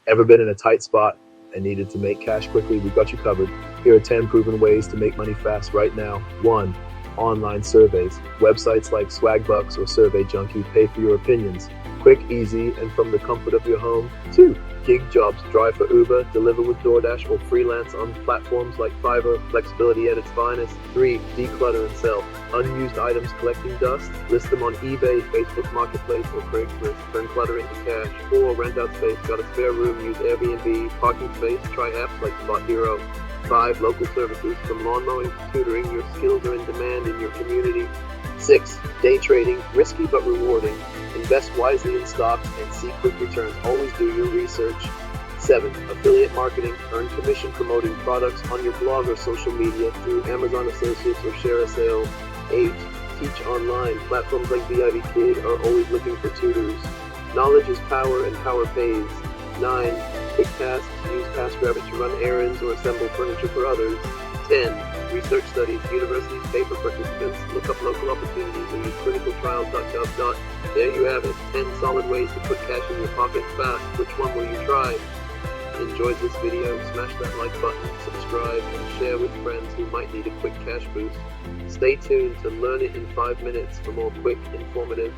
Ever been in a tight spot and needed to make cash quickly? We've got you covered. Here are 10 proven ways to make money fast right now. 1. Online surveys. Websites like Swagbucks or Survey Junkie pay for your opinions. Quick, easy, and from the comfort of your home. 2. Gig jobs. Drive for Uber, deliver with DoorDash, or freelance on platforms like Fiverr. Flexibility at its finest. 3. Declutter and sell. Unused items collecting dust. List them on eBay, Facebook Marketplace, or Craigslist. Turn clutter into cash. 4. Rent out space. Got a spare room? Use Airbnb. Parking space. Try apps like Spot Hero. 5. Local services. From lawn mowing to tutoring, your skills are in demand in your community. 6. Day trading. Risky but rewarding. Invest wisely in stocks and see quick returns. Always do your research. 7. Affiliate marketing. Earn commission promoting products on your blog or social media through Amazon Associates or Share a Sale. 8. Teach online. Platforms like VIV Kid are always looking for tutors. Knowledge is power and power pays. 9. Quick tasks. Use TaskRabbit to run errands or assemble furniture for others. 10. Research studies. Universities pay for participants. Look up local opportunities and use clinicaltrials.gov. There you have it. 10 solid ways to put cash in your pocket fast. Which one will you try? Enjoyed this video? Smash that like button, subscribe, and share with friends who might need a quick cash boost. Stay tuned to Learn It in 5 Minutes for more quick, informative,